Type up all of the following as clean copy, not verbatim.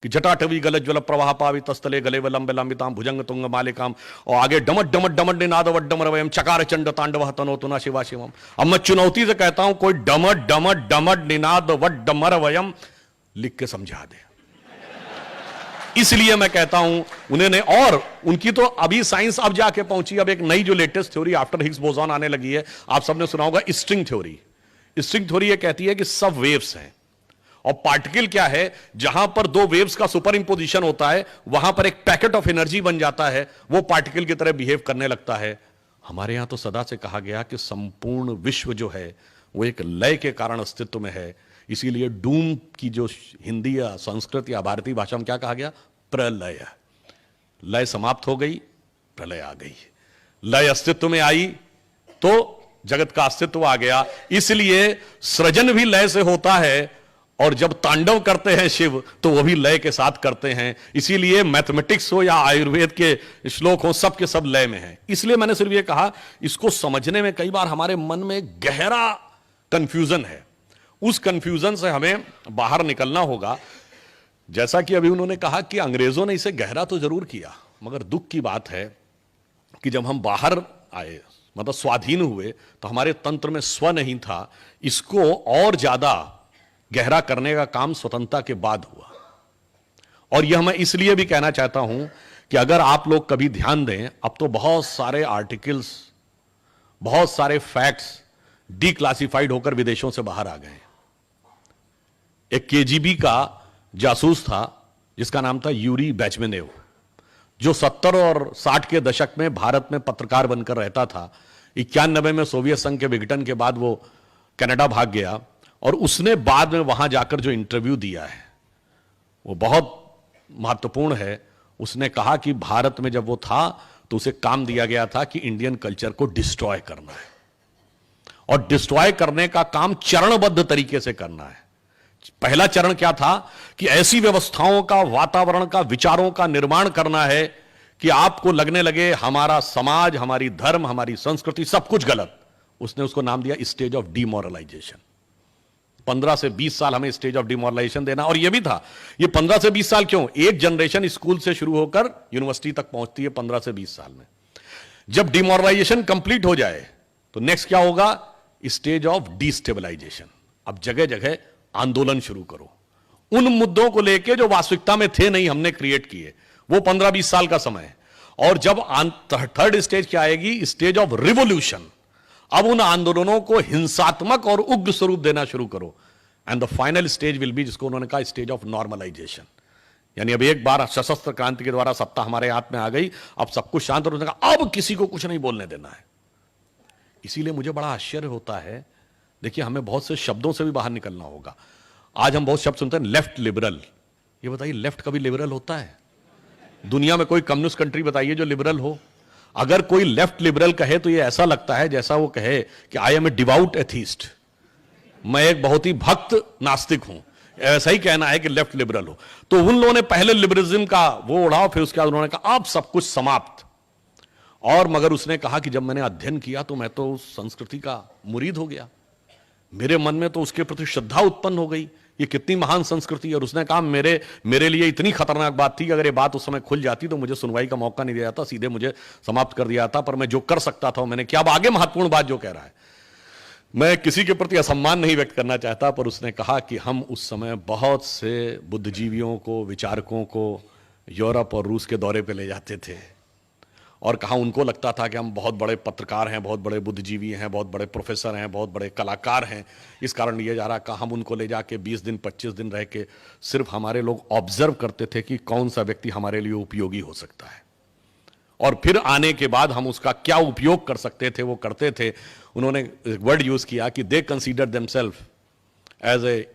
कि जटाटवी गलज्वल प्रवाह पावि तस्तले गले लंबे लंबिताम भुजंग तुंग मालिकाम, और आगे डमट डमट डमट निनाद वड्डमर वयम चकार चंड तांडव तनोतुना शिवा शिवम। अब मैं चुनौती से कहता हूं कोई डमट डमट डमट निनाद वड्डमर वयम लिख के समझा दे। इसलिए मैं कहता हूं उन्होंने, और उनकी तो अभी साइंस अब जाके पहुंची, अब एक नई जो latest theory after Higgs boson आने लगी है, आप सबने सुना होगा स्ट्रिंग थ्योरी। स्ट्रिंग थ्योरी ये कहती है कि सब वेव्स हैं और पार्टिकल क्या है, जहां पर दो वेव्स का सुपर इंपोजिशन होता है वहां पर एक पैकेट ऑफ एनर्जी बन जाता है, वो पार्टिकल की तरह बिहेव करने लगता है। हमारे यहां तो सदा से कहा गया कि संपूर्ण विश्व जो है वो एक लय के कारण अस्तित्व में है। इसीलिए डूम की जो हिंदी या संस्कृत या भारतीय भाषा में क्या कहा गया, प्रलय। लय समाप्त हो गई, प्रलय आ गई। लय अस्तित्व में आई तो जगत का अस्तित्व आ गया। इसलिए सृजन भी लय से होता है, और जब तांडव करते हैं शिव तो वो भी लय के साथ करते हैं। इसीलिए मैथमेटिक्स हो या आयुर्वेद के श्लोक हो, सब के सब लय में है। इसलिए मैंने सिर्फ ये कहा, इसको समझने में कई बार हमारे मन में गहरा कंफ्यूजन है, उस कंफ्यूजन से हमें बाहर निकलना होगा। जैसा कि अभी उन्होंने कहा कि अंग्रेजों ने इसे गहरा तो जरूर किया, मगर दुख की बात है कि जब हम बाहर आए, मतलब स्वाधीन हुए, तो हमारे तंत्र में स्व नहीं था। इसको और ज्यादा गहरा करने का काम स्वतंत्रता के बाद हुआ। और यह मैं इसलिए भी कहना चाहता हूं कि अगर आप लोग कभी ध्यान दें, अब तो बहुत सारे आर्टिकल्स, बहुत सारे फैक्ट्स डीक्लासिफाइड होकर विदेशों से बाहर आ गए। एक केजीबी का जासूस था जिसका नाम था यूरी बेचमेनेव, जो 70 और 60 के दशक में भारत में पत्रकार बनकर रहता था। 91 में सोवियत संघ के विघटन के बाद वो कनाडा भाग गया, और उसने बाद में वहां जाकर जो इंटरव्यू दिया है वो बहुत महत्वपूर्ण है। उसने कहा कि भारत में जब वो था तो उसे काम दिया गया था कि इंडियन कल्चर को डिस्ट्रॉय करना है, और डिस्ट्रॉय करने का काम चरणबद्ध तरीके से करना है। पहला चरण क्या था कि ऐसी व्यवस्थाओं का, वातावरण का, विचारों का निर्माण करना है कि आपको लगने लगे हमारा समाज, हमारी धर्म, हमारी संस्कृति सब कुछ गलत। उसने उसको नाम दिया स्टेज ऑफ डिमोरलाइजेशन। 15 से 20 साल हमें स्टेज ऑफ डिमोरलाइजेशन देना। और यह भी था, ये 15 से 20 साल क्यों, एक जनरेशन स्कूल से शुरू होकर यूनिवर्सिटी तक पहुंचती है 15 से 20 साल में। जब डिमोरलाइजेशन कंप्लीट हो जाए तो नेक्स्ट क्या होगा, स्टेज ऑफ डिस्टेबलाइजेशन। अब जगह जगह आंदोलन शुरू करो उन मुद्दों को लेके जो वास्तविकता में थे नहीं, हमने क्रिएट किए। वो 15-20 साल का समय है। और जब थर्ड स्टेज क्या आएगी, स्टेज ऑफ रिवोल्यूशन। अब उन आंदोलनों को हिंसात्मक और उग्र स्वरूप देना शुरू करो। And the final stage will be, जिसको उन्होंने कहा, स्टेज ऑफ नॉर्मलाइजेशन। यानी अब एक बार सशस्त्र क्रांति के द्वारा सत्ता हमारे हाथ में आ गई, अब सब कुछ शांत, और उसने कहा अब किसी को कुछ नहीं बोलने देना है। इसीलिए मुझे बड़ा आश्चर्य होता है, देखिए हमें बहुत से शब्दों से भी बाहर निकलना होगा। आज हम बहुत शब्द सुनते हैं, लेफ्ट लिबरल। ये बताइए, लेफ्ट कभी लिबरल होता है? दुनिया में कोई कम्युनिस्ट कंट्री बताइए जो लिबरल हो। अगर कोई लेफ्ट लिबरल कहे तो ये ऐसा लगता है जैसा वो कहे कि I am a devout atheist, मैं एक बहुत ही भक्त नास्तिक हूं। ऐसा ही कहना है कि लेफ्ट लिबरल हो। तो उन लोगों ने पहले लिबरलिज्म का वो उड़ाओ, फिर उसके बाद उन्होंने कहा अब सब कुछ समाप्त। और मगर उसने कहा कि जब मैंने अध्ययन किया तो मैं तो उस संस्कृति का मुरीद हो गया, मेरे मन में तो उसके प्रति श्रद्धा उत्पन्न हो गई, ये कितनी महान संस्कृति है। और उसने कहा मेरे लिए इतनी खतरनाक बात थी कि अगर ये बात उस समय खुल जाती तो मुझे सुनवाई का मौका नहीं दिया जाता, सीधे मुझे समाप्त कर दिया था। पर मैं जो कर सकता था मैंने किया। अब आगे महत्वपूर्ण बात जो कह रहा है, मैं किसी के प्रति असम्मान नहीं व्यक्त करना चाहता, पर उसने कहा कि हम उस समय बहुत से बुद्धिजीवियों को, विचारकों को यूरोप और रूस के दौरे पर ले जाते थे, और कहा उनको लगता था कि हम बहुत बड़े पत्रकार हैं, बहुत बड़े बुद्धिजीवी हैं, बहुत बड़े प्रोफेसर हैं, बहुत बड़े कलाकार हैं, इस कारण लिया जा रहा। कहा हम उनको ले जाके 20 दिन 25 दिन रह के सिर्फ हमारे लोग ऑब्जर्व करते थे कि कौन सा व्यक्ति हमारे लिए उपयोगी हो सकता है, और फिर आने के बाद हम उसका क्या उपयोग कर सकते थे वो करते थे। उन्होंने एक वर्ड यूज किया कि they consider themselves as a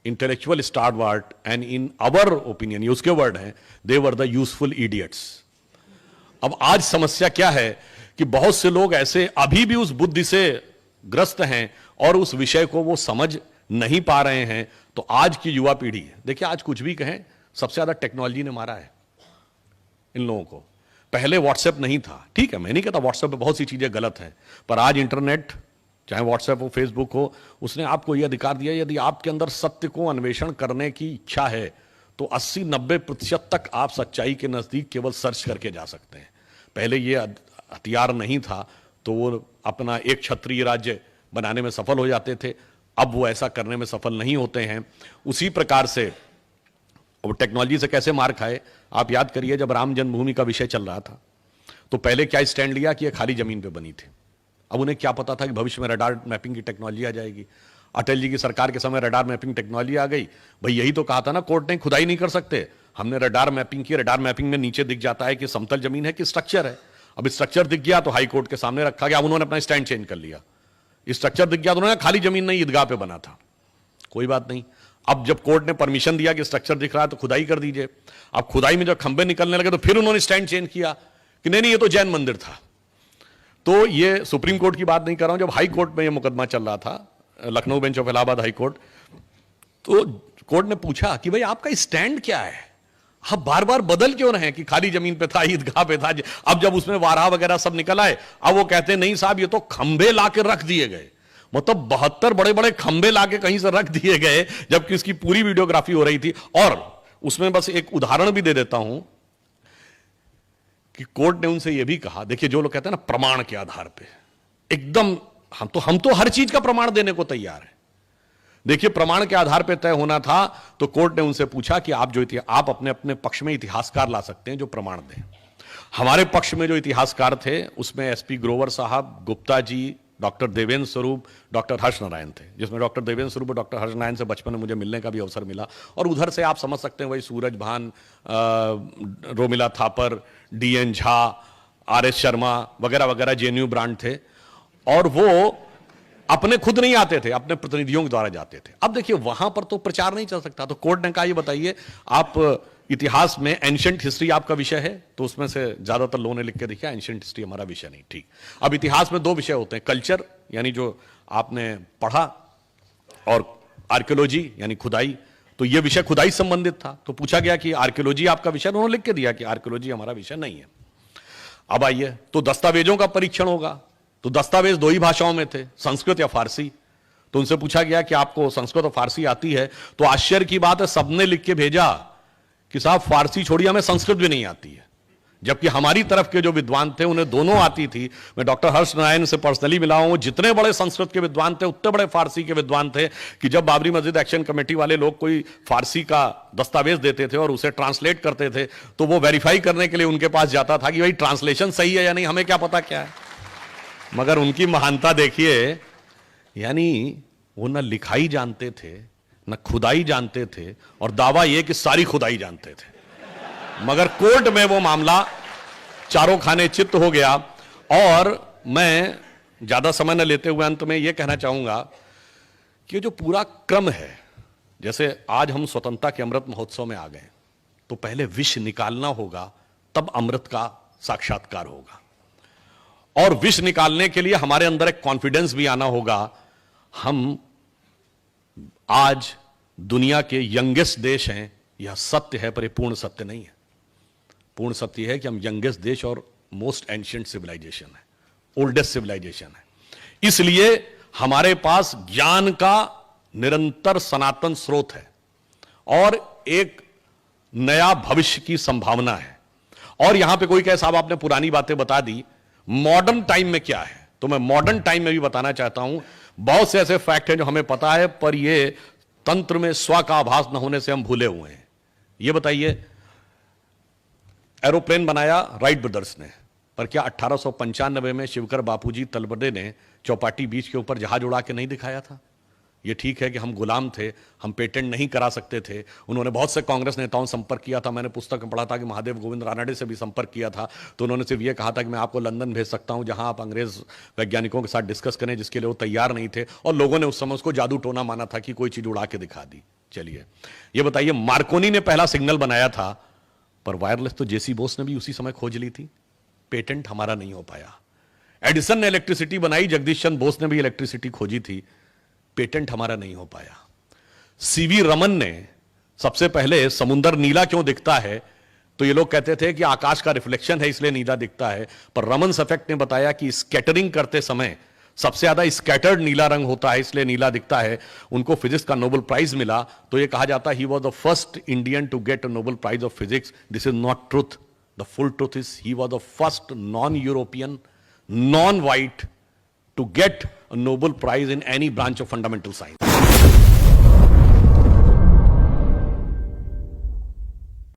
intellectual stalwart, and in our opinion, ये उसके वर्ड हैं, they were the useful idiots. अब आज समस्या क्या है कि बहुत से लोग ऐसे अभी भी उस बुद्धि से ग्रस्त हैं और उस विषय को वो समझ नहीं पा रहे हैं। तो आज की युवा पीढ़ी, देखिए आज कुछ भी कहें, सबसे ज्यादा टेक्नोलॉजी ने मारा है इन लोगों को। पहले व्हाट्सएप नहीं था, ठीक है, मैं नहीं कहता व्हाट्सएप पे बहुत सी चीजें गलत हैं, पर आज इंटरनेट, चाहे व्हाट्सएप हो, फेसबुक हो, उसने आपको यह अधिकार दिया, यदि आपके अंदर सत्य को अन्वेषण करने की इच्छा है तो 80-90% तक आप सच्चाई के नजदीक केवल सर्च करके जा सकते हैं। पहले ये हथियार नहीं था तो वो अपना एक क्षत्रिय राज्य बनाने में सफल हो जाते थे, अब वो ऐसा करने में सफल नहीं होते हैं। उसी प्रकार से वो टेक्नोलॉजी से कैसे मार खाए। आप याद करिए, जब राम जन्मभूमि का विषय चल रहा था तो पहले क्या स्टैंड लिया कि ये खाली जमीन पे बनी थी। अब उन्हें क्या पता था कि भविष्य में रडार मैपिंग की टेक्नोलॉजी आ जाएगी। अटल जी की सरकार के समय रडार मैपिंग टेक्नोलॉजी आ गई। भाई यही तो कहा था ना कोर्ट ने, खुदाई नहीं कर सकते। हमने रडार मैपिंग की, रडार मैपिंग में नीचे दिख जाता है कि समतल जमीन है कि स्ट्रक्चर है। अब स्ट्रक्चर दिख गया तो हाई कोर्ट के सामने रखा गया। अब उन्होंने अपना स्टैंड चेंज कर लिया। स्ट्रक्चर दिख गया तो उन्होंने खाली जमीन नहीं, ईदगाह पे बना था, कोई बात नहीं। अब जब कोर्ट ने परमिशन दिया कि स्ट्रक्चर दिख रहा है तो खुदाई कर दीजिए। अब खुदाई में जब खंबे निकलने लगे तो फिर उन्होंने स्टैंड चेंज किया कि नहीं ये तो जैन मंदिर था। तो ये सुप्रीम कोर्ट की बात नहीं कर रहा हूं, जब हाई कोर्ट में ये मुकदमा चल रहा था, Lucknow bench of Allahabad high court, तो कोर्ट ने पूछा कि भाई आपका स्टैंड क्या है, आप बार बार बदल क्यों रहे हैं कि खाली जमीन पे था, ईदगाह पे था। अब जब उसमें वारहा वगैरह सब निकल आए, अब वो कहते नहीं साहब ये तो खंबे लाके रख दिए गए। मतलब 72 बड़े बड़े खंबे लाके कहीं से रख दिए गए, जबकि उसकी पूरी वीडियोग्राफी हो रही थी। और उसमें बस एक उदाहरण भी दे देता हूं कि कोर्ट ने उनसे यह भी कहा, देखिए जो लोग कहते हैं ना प्रमाण के आधार पे, एकदम हम तो हर चीज का प्रमाण देने को तैयार है। देखिए प्रमाण के आधार पे तय होना था तो कोर्ट ने उनसे पूछा कि आप अपने अपने पक्ष में इतिहासकार ला सकते हैं जो प्रमाण दें। हमारे पक्ष में जो इतिहासकार थे उसमें एसपी ग्रोवर साहब, गुप्ता जी, डॉक्टर देवेंद्र स्वरूप, डॉक्टर हर्ष नारायण थे, जिसमें डॉक्टर देवेंद्र स्वरूप और डॉक्टर हर्ष नारायण से बचपन में मुझे मिलने का भी अवसर मिला। और उधर से आप समझ सकते हैं वही सूरज भान, रोमिला थापर, डीएन झा, आरएस शर्मा वगैरह वगैरह जेएनयू ब्रांड थे। और वो अपने खुद नहीं आते थे, अपने प्रतिनिधियों के द्वारा जाते थे। अब देखिए वहां पर तो प्रचार नहीं चल सकता, तो कोर्ट ने कहा ये बताइए आप इतिहास में एंशिएंट हिस्ट्री आपका विषय है, तो उसमें से ज्यादातर लोगों ने लिख के दिखा एंशिएंट हिस्ट्री हमारा विषय नहीं। ठीक, अब इतिहास में दो विषय होते हैं, कल्चर यानी जो आपने पढ़ा, और आर्कियोलॉजी यानी खुदाई। तो ये विषय खुदाई संबंधित था, तो पूछा गया कि आर्कियोलॉजी आपका विषय, उन्होंने लिख के दिया कि आर्कियोलॉजी हमारा विषय नहीं है। अब आइए, तो दस्तावेजों का परीक्षण होगा, तो दस्तावेज दो ही भाषाओं में थे, संस्कृत या फारसी। तो उनसे पूछा गया कि आपको संस्कृत और फारसी आती है, तो आश्चर्य की बात है सबने लिख के भेजा कि साहब फारसी छोड़िए हमें संस्कृत भी नहीं आती है। जबकि हमारी तरफ के जो विद्वान थे उन्हें दोनों आती थी। मैं डॉक्टर हर्ष नारायण से पर्सनली मिला हूं, जितने बड़े संस्कृत के विद्वान थे उतने बड़े फारसी के विद्वान थे कि जब बाबरी मस्जिद एक्शन कमेटी वाले लोग कोई फारसी का दस्तावेज देते थे और उसे ट्रांसलेट करते थे तो वो वेरीफाई करने के लिए उनके पास जाता था कि भाई ट्रांसलेशन सही है या नहीं, हमें क्या पता क्या है। मगर उनकी महानता देखिए, यानी वो न लिखाई जानते थे न खुदाई जानते थे, और दावा यह कि सारी खुदाई जानते थे। मगर कोर्ट में वो मामला चारों खाने चित्त हो गया। और मैं ज्यादा समय न लेते हुए अंत में यह कहना चाहूंगा कि जो पूरा क्रम है, जैसे आज हम स्वतंत्रता के अमृत महोत्सव में आ गए, तो पहले विष निकालना होगा, तब अमृत का साक्षात्कार होगा। और विष निकालने के लिए हमारे अंदर एक कॉन्फिडेंस भी आना होगा। हम आज दुनिया के यंगेस्ट देश हैं, यह सत्य है, पर यह पूर्ण सत्य नहीं है। पूर्ण सत्य है कि हम यंगेस्ट देश और मोस्ट एंशिएंट सिविलाइजेशन है, ओल्डेस्ट सिविलाइजेशन है। इसलिए हमारे पास ज्ञान का निरंतर सनातन स्रोत है और एक नया भविष्य की संभावना है। और यहां पे कोई कहे साहब आपने पुरानी बातें बता दी, मॉडर्न टाइम में क्या है, तो मैं मॉडर्न टाइम में भी बताना चाहता हूं। बहुत से ऐसे फैक्ट हैं जो हमें पता है, पर ये तंत्र में स्व का आभास न होने से हम भूले हुए हैं। ये बताइए, एरोप्लेन बनाया राइट ब्रदर्स ने, पर क्या 1895 में शिवकर बापूजी तलबदे ने चौपाटी बीच के ऊपर जहाज उड़ा के नहीं दिखाया था? ये ठीक है कि हम गुलाम थे, हम पेटेंट नहीं करा सकते थे। उन्होंने बहुत से कांग्रेस नेताओं से संपर्क किया था, मैंने पुस्तक में पढ़ा था कि महादेव गोविंद रानडे से भी संपर्क किया था, तो उन्होंने सिर्फ ये कहा था कि मैं आपको लंदन भेज सकता हूं जहां आप अंग्रेज वैज्ञानिकों के साथ डिस्कस करें, जिसके लिए वो तैयार नहीं थे। और लोगों ने उस समय उसको जादू टोना माना था कि कोई चीज उड़ा के दिखा दी। चलिए ये बताइए, मार्कोनी ने पहला सिग्नल बनाया था, पर वायरलेस तो जेसी बोस ने भी उसी समय खोज ली थी, पेटेंट हमारा नहीं हो पाया। एडिसन ने इलेक्ट्रिसिटी बनाई, जगदीश चंद्र बोस ने भी इलेक्ट्रिसिटी खोजी थी, पेटेंट हमारा नहीं हो पाया। सीवी रमन ने सबसे पहले समुंदर नीला क्यों दिखता है, तो ये लोग कहते थे कि आकाश का रिफ्लेक्शन है इसलिए नीला दिखता है, पर रमन इफेक्ट ने बताया कि स्कैटरिंग करते समय सबसे ज्यादा स्कैटर्ड नीला रंग होता है, इसलिए नीला दिखता है। उनको फिजिक्स का नोबेल प्राइज मिला, तो ये कहा जाता है he was the first Indian to get a Nobel prize of physics. This is not truth. The full truth is he was the first non European, non white to get a Nobel Prize in any branch of fundamental science.